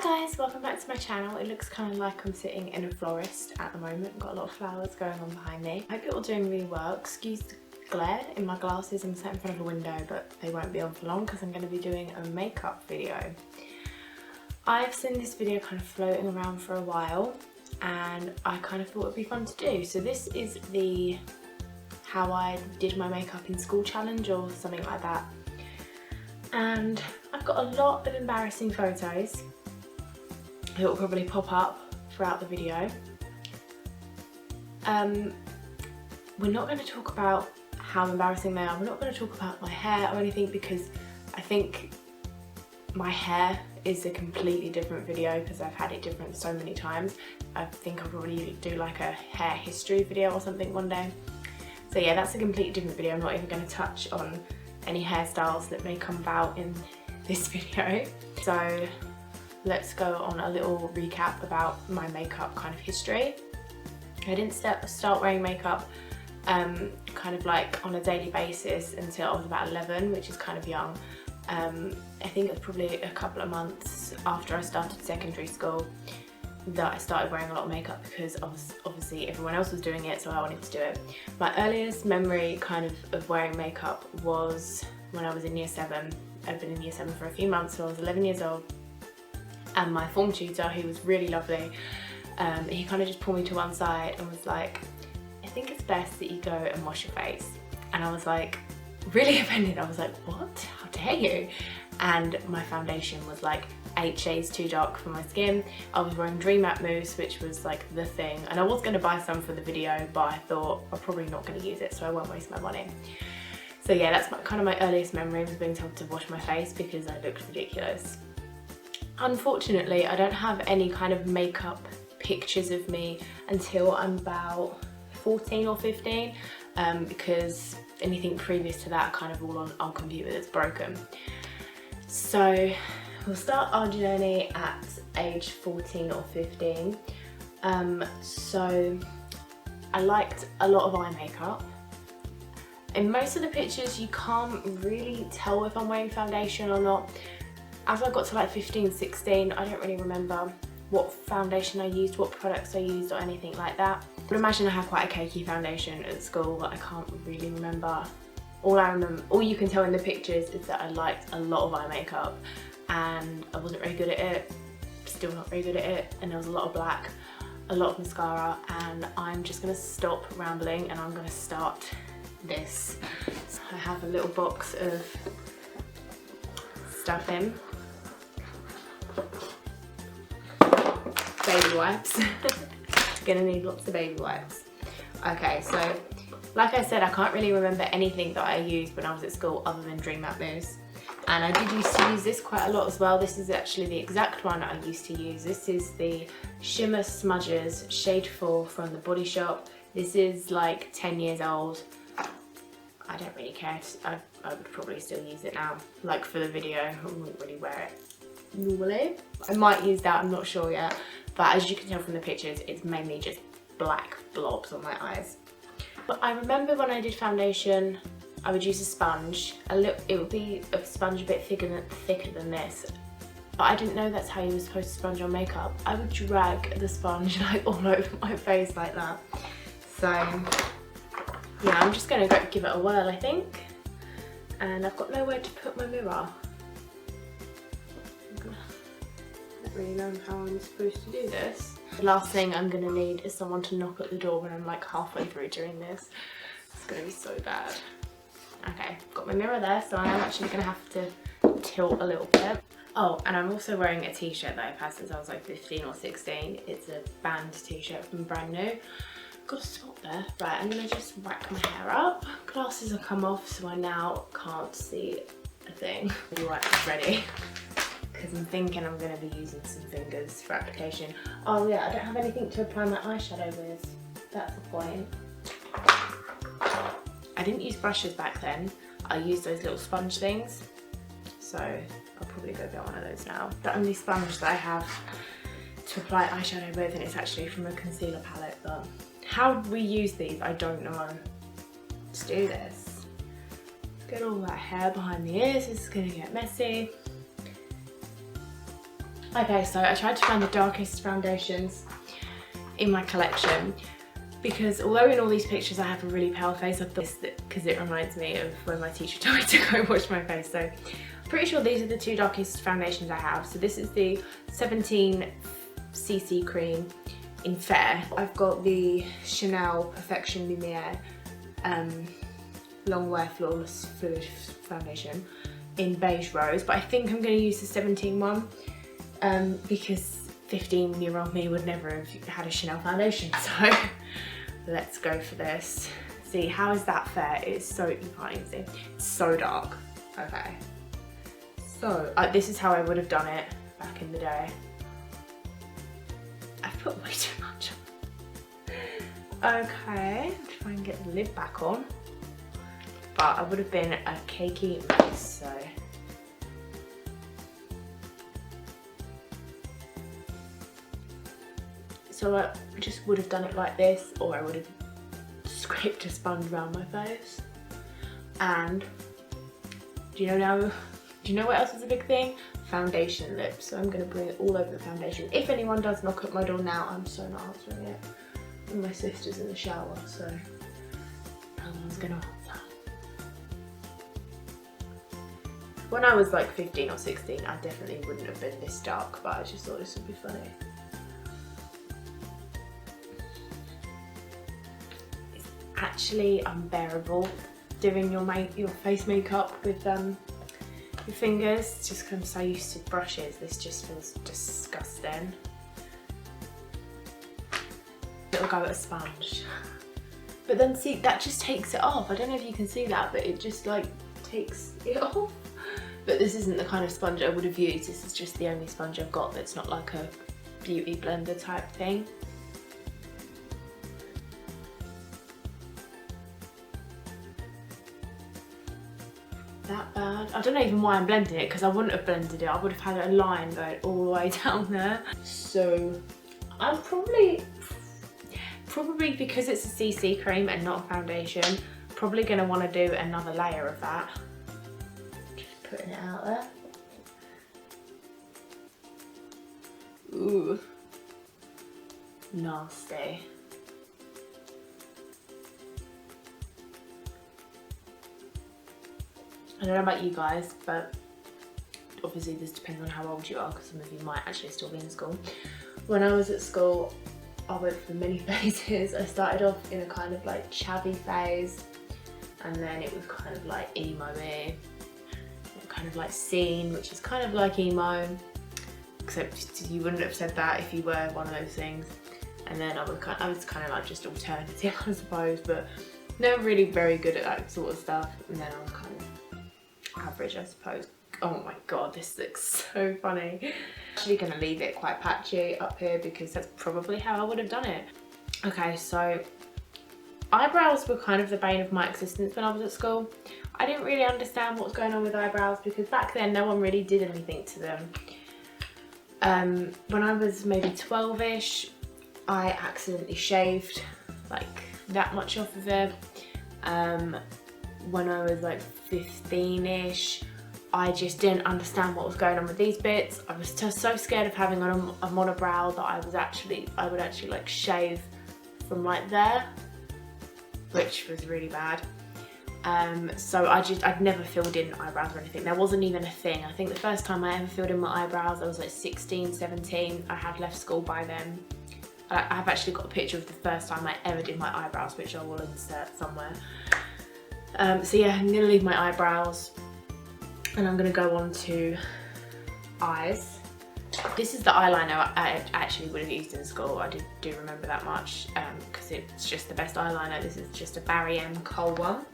Hi guys, welcome back to my channel. It looks kind of like I'm sitting in a florist at the moment. Got a lot of flowers going on behind me. I hope you're all doing really well. Excuse the glare in my glasses. I'm sat in front of a window, but they won't be on for long because I'm going to be doing a makeup video. I've seen this video kind of floating around for a while and I kind of thought it would be fun to do. So this is the how I did my makeup in school challenge or something like that. And I've got a lot of embarrassing photos. It will probably pop up throughout the video. We're not going to talk about how embarrassing they are. We're not going to talk about my hair or anything because I think my hair is a completely different video because I've had it different so many times. I think I'll probably do like a hair history video or something one day. So yeah, that's a completely different video. I'm not even going to touch on any hairstyles that may come about in this video. So let's go on a little recap about my makeup kind of history. I didn't start wearing makeup kind of like on a daily basis until I was about 11, which is kind of young. I think it was probably a couple of months after I started secondary school that I started wearing a lot of makeup because obviously everyone else was doing it, so I wanted to do it. My earliest memory kind of wearing makeup was when I was in year 7. I'd been in year 7 for a few months, so I was 11 years old. And my form tutor, who was really lovely, he kind of just pulled me to one side and was like, I think it's best that you go and wash your face. And I was like, really offended. I was like, what? How dare you? And my foundation was like 8 shades too dark for my skin. I was wearing Dream Matte Mousse, which was like the thing. And I was going to buy some for the video, but I thought I'm probably not going to use it, so I won't waste my money. So yeah, that's kind of my earliest memory, was being told to wash my face because I looked ridiculous. Unfortunately, I don't have any kind of makeup pictures of me until I'm about 14 or 15 because anything previous to that kind of all on our computer that's broken. So we'll start our journey at age 14 or 15. So I liked a lot of eye makeup. In most of the pictures you can't really tell if I'm wearing foundation or not. As I got to like 15, 16, I don't really remember what foundation I used, what products I used or anything like that. I would imagine I had quite a cakey foundation at school, but I can't really remember. All you can tell in the pictures is that I liked a lot of eye makeup and I wasn't very good at it, still not very good at it, and there was a lot of black, a lot of mascara, and I'm just gonna stop rambling and I'm gonna start this. So I have a little box of stuff in. Baby wipes. Gonna need lots of baby wipes. Okay, so like I said, I can't really remember anything that I used when I was at school other than Dream Matte Mousse. And I did used to use this quite a lot as well. This is actually the exact one I used to use. This is the Shimmer Smudgers Shade 4 from the Body Shop. This is like 10 years old. I don't really care. I would probably still use it now. Like for the video, I wouldn't really wear it normally. I might use that, I'm not sure yet. But as you can tell from the pictures, it's mainly just black blobs on my eyes. But I remember when I did foundation, I would use a sponge. It would be a sponge a bit thicker than this. But I didn't know that's how you were supposed to sponge on makeup. I would drag the sponge like all over my face like that. So yeah, I'm just gonna go give it a whirl, I think. And I've got nowhere to put my mirror. I don't really know how I'm supposed to do this. The last thing I'm gonna need is someone to knock at the door when I'm like halfway through doing this. It's gonna be so bad. Okay, got my mirror there, so I am actually gonna have to tilt a little bit. Oh, and I'm also wearing a t-shirt that I've had since I was like 15 or 16. It's a band t-shirt from Brand New. Got a spot there. Right, I'm gonna just whack my hair up. Glasses have come off, so I now can't see a thing. The wipe is ready because I'm thinking I'm gonna be using some fingers for application. Oh yeah, I don't have anything to apply my eyeshadow with. That's the point. I didn't use brushes back then. I used those little sponge things. So I'll probably go get one of those now. The only sponge that I have to apply eyeshadow with, and it's actually from a concealer palette, but how we use these, I don't know. Let's do this. Get all that hair behind the ears, this is gonna get messy. Okay, so I tried to find the darkest foundations in my collection because although in all these pictures I have a really pale face, I thought that because it reminds me of when my teacher told me to go wash my face. So I'm pretty sure these are the two darkest foundations I have. So this is the 17cc cream in Fair. I've got the Chanel Perfection Lumiere Long Wear Flawless Fluid Foundation in Beige Rose, but I think I'm going to use the 17 one because 15-year-old me would never have had a Chanel foundation, so let's go for this. See, how is that fair? It's so, you can't even see, it's so dark. Okay, so this is how I would have done it back in the day. I've put way too much on. Okay, try and get the lid back on, but I would have been a cakey mess, so. So I just would have done it like this, or I would have scraped a sponge around my face. And do you know what else is a big thing? Foundation lips. So I'm going to bring it all over the foundation. If anyone does knock at my door now, I'm so not answering it. And my sister's in the shower, so no one's going to answer. When I was like 15 or 16, I definitely wouldn't have been this dark, but I just thought this would be funny. Actually unbearable doing your face makeup with your fingers, just because I'm so used to brushes. This just feels disgusting. It'll go at a sponge, but then see, that just takes it off. I don't know if you can see that, but it just like takes it off. But this isn't the kind of sponge I would have used. This is just the only sponge I've got that's not like a beauty blender type thing. That bad. I don't know even why I'm blending it, because I wouldn't have blended it. I would have had a line going all the way down there. So I'm probably because it's a CC cream and not a foundation, probably going to want to do another layer of that. Just putting it out there. Ooh, nasty. I don't know about you guys, but obviously this depends on how old you are, because some of you might actually still be in school. When I was at school, I went through many phases. I started off in a kind of like chavvy phase, and then it was kind of like emo-y, kind of like scene, which is kind of like emo, except you wouldn't have said that if you were one of those things. And then I was kind of like just alternative, I suppose, but never really very good at that sort of stuff. And then I was kind of average, I suppose. Oh my god, this looks so funny. I'm actually going to leave it quite patchy up here because that's probably how I would have done it. Okay, so eyebrows were kind of the bane of my existence when I was at school. I didn't really understand what was going on with eyebrows because back then no one really did anything to them. When I was maybe 12ish, I accidentally shaved like that much off of it. When I was like 15ish, I just didn't understand what was going on with these bits. I was just so scared of having a monobrow that I would actually like shave from like there, which was really bad. So I'd never filled in eyebrows or anything. There wasn't even a thing. I think the first time I ever filled in my eyebrows, I was like 16, 17. I had left school by then. I've actually got a picture of the first time I ever did my eyebrows, which I will insert somewhere. So yeah, I'm gonna leave my eyebrows and I'm gonna go on to eyes. This is the eyeliner I actually would have used in school. I do remember that much because it's just the best eyeliner. This is just a Barry M Kohl one.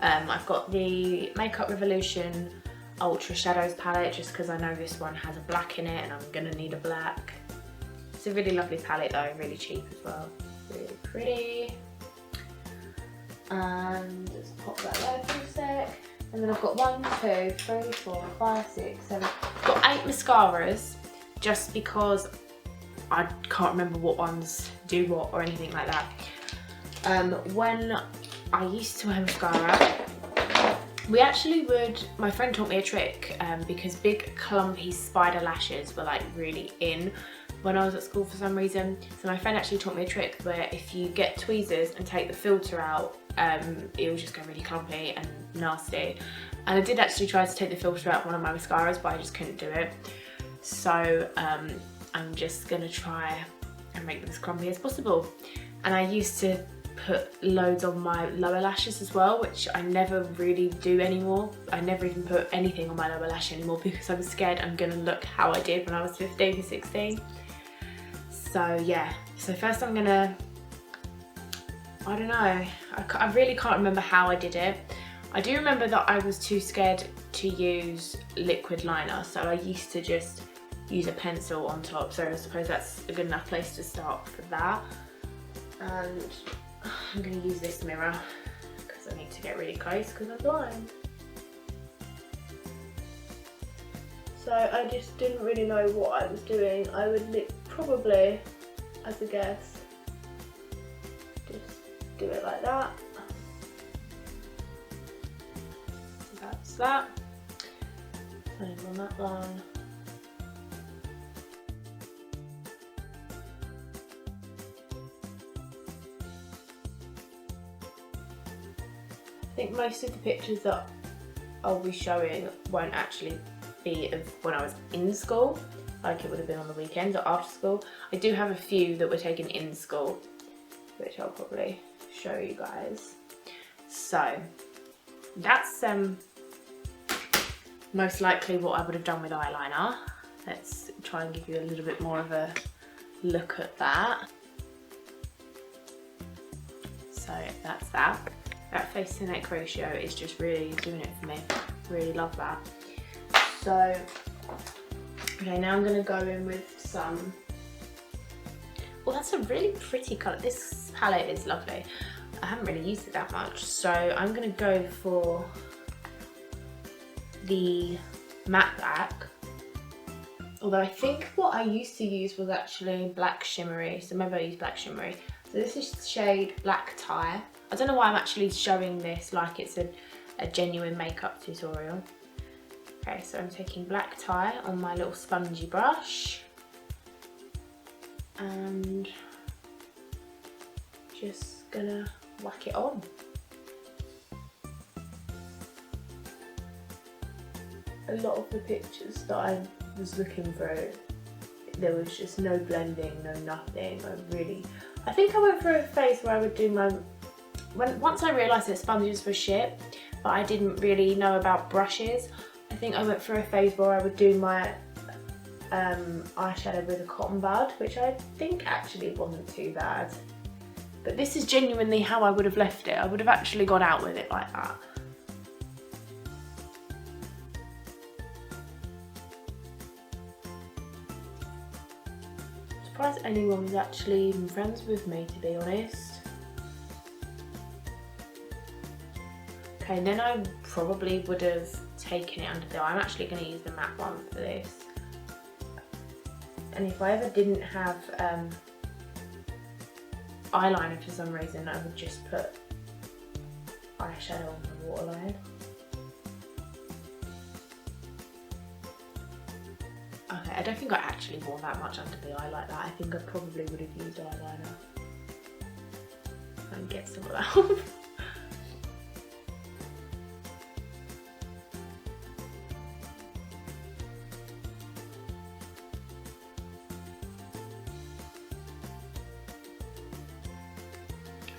I've got the Makeup Revolution Ultra Shadows palette just because I know this one has a black in it and I'm gonna need a black. It's a really lovely palette though, really cheap as well. Really pretty. And just pop that there for a sec. And then I've got 1, 2, 3, 4, 5, 6, 7. I've got 8 mascaras just because I can't remember what ones do what or anything like that. When I used to wear mascara, my friend taught me a trick because big clumpy spider lashes were like really in when I was at school for some reason. So my friend actually taught me a trick where if you get tweezers and take the filter out, it will just go really clumpy and nasty. And I did actually try to take the filter out of one of my mascaras, but I just couldn't do it. So I'm just gonna try and make them as clumpy as possible. And I used to put loads on my lower lashes as well, which I never really do anymore. I never even put anything on my lower lash anymore because I'm scared I'm gonna look how I did when I was 15 or 16. So yeah, so first I'm gonna, I don't know, I really can't remember how I did it. I do remember that I was too scared to use liquid liner, so I used to just use a pencil on top, so I suppose that's a good enough place to start for that. And I'm going to use this mirror because I need to get really close because I'm blind. So I just didn't really know what I was doing. I would probably, as a guess, just do it like that. That's that. And on that one. I think most of the pictures that I'll be showing won't actually be of when I was in school, like it would have been on the weekends or after school. I do have a few that were taken in school, which I'll probably show you guys. So that's most likely what I would have done with eyeliner. Let's try and give you a little bit more of a look at that. So that's that. That face to neck ratio is just really doing it for me. Really love that. So, okay, now I'm gonna go in with some, well, that's a really pretty colour. This palette is lovely. I haven't really used it that much. So I'm gonna go for the matte black. Although I think what I used to use was actually black shimmery. So maybe I use black shimmery. So this is the shade Black Tie. I don't know why I'm actually showing this like it's a genuine makeup tutorial. Okay, so I'm taking Black Tie on my little spongy brush and just gonna whack it on. A lot of the pictures that I was looking through, there was just no blending, no nothing. I think I went through a phase where I would do my, once I realised that sponges were shit, but I didn't really know about brushes, I think I went through a phase where I would do my eyeshadow with a cotton bud, which I think actually wasn't too bad. But this is genuinely how I would have left it. I would have actually gone out with it like that. I'm surprised anyone was actually even friends with me, to be honest. Okay, then I probably would have taken it under the eye. I'm actually going to use the matte one for this. And if I ever didn't have eyeliner for some reason, I would just put eyeshadow on the waterline. Okay, I don't think I actually wore that much under the eye like that. I think I probably would have used eyeliner. And get some of that off.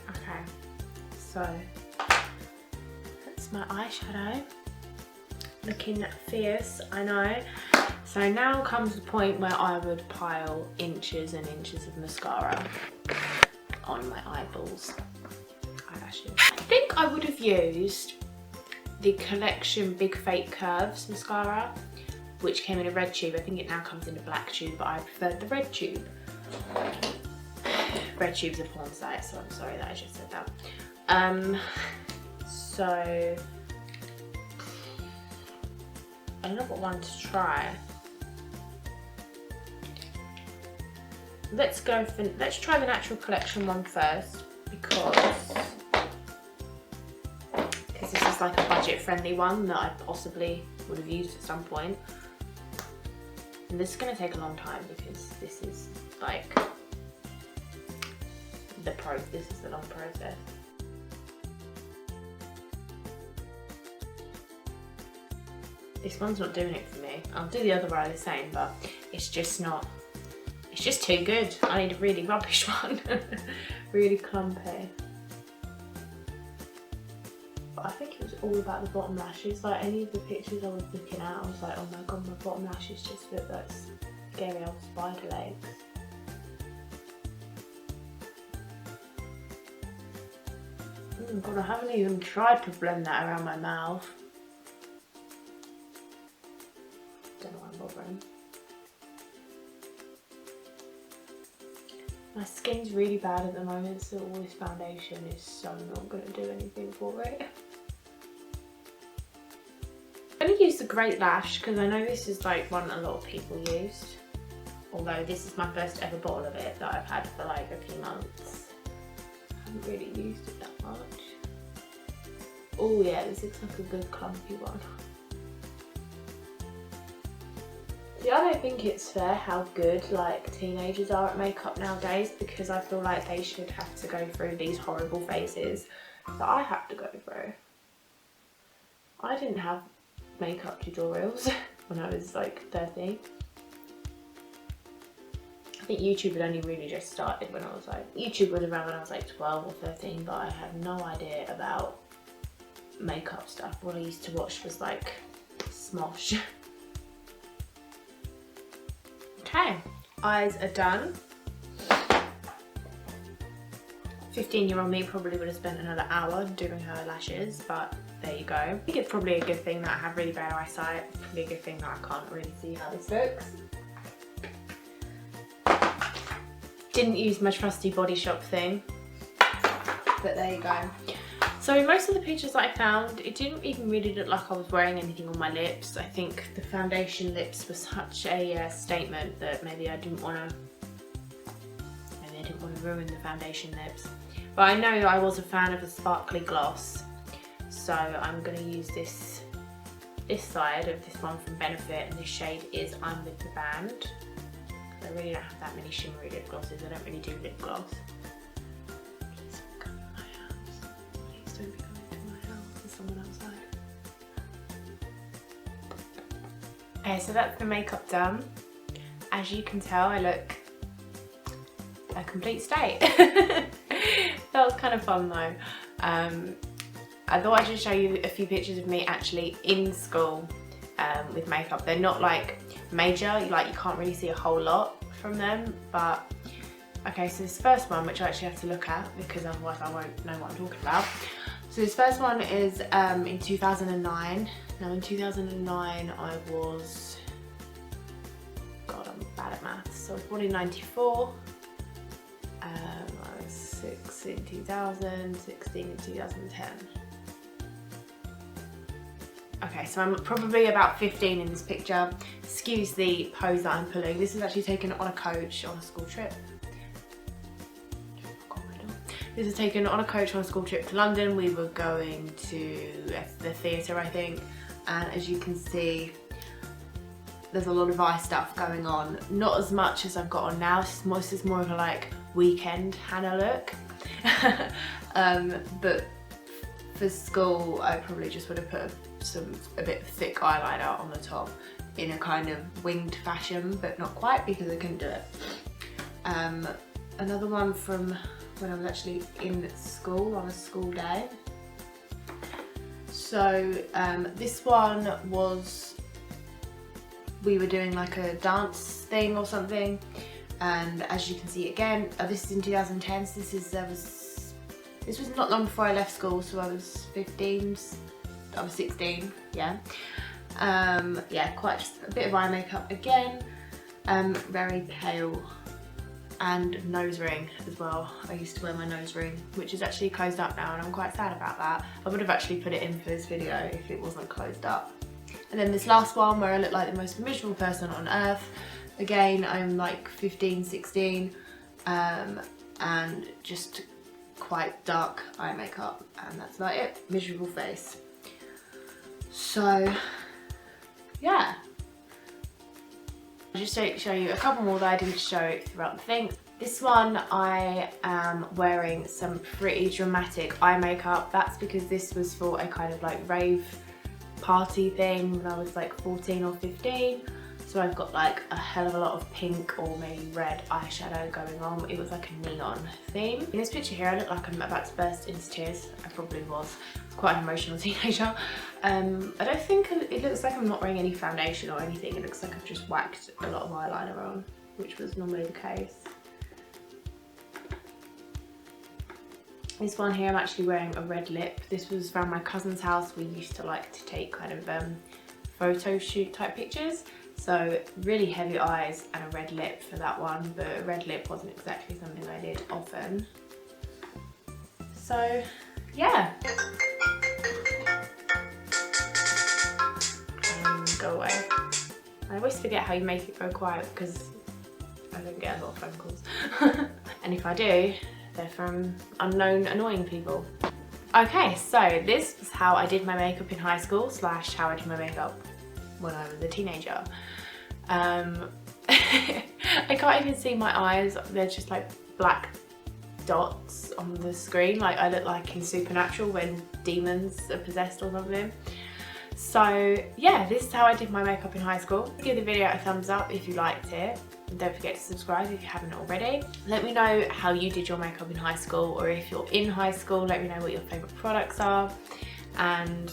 Okay, so that's my eyeshadow. Looking fierce, I know. So now comes the point where I would pile inches and inches of mascara on my eyeballs, eyelashes. I think I would have used the Collection Big Fake Curves mascara, which came in a red tube. I think it now comes in a black tube, but I preferred the red tube. Red tube's a porn site, so I'm sorry that I just said that. So I don't know what one to try. Let's try the Natural Collection one first, because this is like a budget friendly one that I possibly would have used at some point. And this is going to take a long time because this is like this is the long process. This one's not doing it for me. I'll do the other eye the same, but it's just not, it's just too good. I need a really rubbish one. Really clumpy. But I think it was all about the bottom lashes. Like any of the pictures I was looking at, I was like, oh my god, my bottom lashes just look like scary old spider legs. Oh god, I haven't even tried to blend that around my mouth. Don't know why I'm bothering. My skin's really bad at the moment, so all this foundation is so not going to do anything for it. I'm going to use the Great Lash because I know this is like one a lot of people used. Although this is my first ever bottle of it that I've had for like a few months. I haven't really used it that much. Oh yeah, this looks like a good clumpy one. See, I don't think it's fair how good like teenagers are at makeup nowadays, because I feel like they should have to go through these horrible phases that I have to go through. I didn't have makeup tutorials when I was like 13. I think YouTube had only really just started when I was like, YouTube was around when I was like 12 or 13, but I had no idea about makeup stuff. What I used to watch was like Smosh. Okay, eyes are done. 15-year-old me probably would have spent another hour doing her lashes, but there you go. I think it's probably a good thing that I have really bad eyesight. It's probably a good thing that I can't really see how this looks. Didn't use my trusty Body Shop thing, but there you go. So most of the pictures that I found, it didn't even really look like I was wearing anything on my lips. I think the foundation lips was such a statement that maybe I didn't want to ruin the foundation lips. But I know I was a fan of a sparkly gloss, so I'm going to use this side of this one from Benefit, and this shade is I'm With The Band. I really don't have that many shimmery lip glosses. I don't really do lip gloss. Please don't come to my house. Please don't be coming to my house. There's someone outside. Okay, so that's the makeup done. As you can tell, I look a complete state. That was kind of fun though. I thought I'd just show you a few pictures of me actually in school with makeup. They're not like major, like you can't really see a whole lot from them, but okay, so this first one, which I actually have to look at because otherwise I won't know what I'm talking about. So this first one is in 2009. Now in 2009 I was, God, I'm bad at maths, so I was born in 94. I was 6 in 2000, 16 in 2010. Okay, so I'm probably about 15 in this picture. Excuse the pose that I'm pulling. This is actually taken on a coach on a school trip. This is taken on a coach on a school trip to London. We were going to the theatre, I think, and as you can see, there's a lot of eye stuff going on. Not as much as I've got on now. This is more of a like weekend Hannah look. But for school, I probably just would have put a bit of thick eyeliner on the top in a kind of winged fashion, but not quite because I couldn't do it. Another one from when I was actually in school on a school day. So this one was, we were doing like a dance thing or something, and as you can see again, this is in 2010, so this was not long before I left school, so I was 15, I was 16, yeah. Yeah, quite just a bit of eye makeup again, very pale, and nose ring as well. I used to wear my nose ring, which is actually closed up now, and I'm quite sad about that. I would have actually put it in for this video if it wasn't closed up. And then this last one where I look like the most miserable person on earth. Again, I'm like 15, 16, and just quite dark eye makeup, and that's about it. Miserable face. So yeah, I'll just show you a couple more that I didn't show throughout the thing. This one I am wearing some pretty dramatic eye makeup. That's because this was for a kind of like rave party thing when I was like 14 or 15. So I've got like a hell of a lot of pink or maybe red eyeshadow going on. It was like a neon theme. In this picture here I look like I'm about to burst into tears. I probably was. I was quite an emotional teenager. I don't think it looks like I'm not wearing any foundation or anything. It looks like I've just whacked a lot of eyeliner on, which was normally the case. This one here I'm actually wearing a red lip. This was from my cousin's house. We used to like to take kind of photo shoot type pictures. So really heavy eyes and a red lip for that one, but a red lip wasn't exactly something I did often. So yeah. Go away. I always forget how you make it go quiet because I don't get a lot of phone calls. And if I do, they're from unknown annoying people. Okay, so this was how I did my makeup in high school / how I did my makeup when I was a teenager. I can't even see my eyes. They're just like black dots on the screen. Like I look like in Supernatural when demons are possessed or something. So yeah, this is how I did my makeup in high school. Give the video a thumbs up if you liked it. And don't forget to subscribe if you haven't already. Let me know how you did your makeup in high school, or if you're in high school, let me know what your favourite products are. And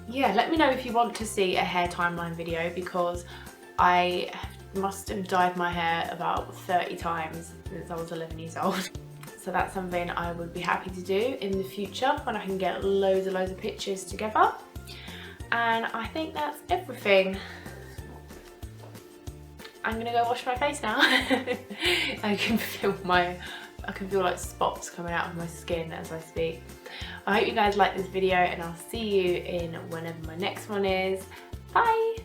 yeah, let me know if you want to see a hair timeline video, because I must have dyed my hair about 30 times since I was 11 years old. So that's something I would be happy to do in the future when I can get loads of pictures together. And I think that's everything. I'm gonna go wash my face now. I can feel like spots coming out of my skin as I speak. I hope you guys like this video, and I'll see you in whenever my next one is. Bye!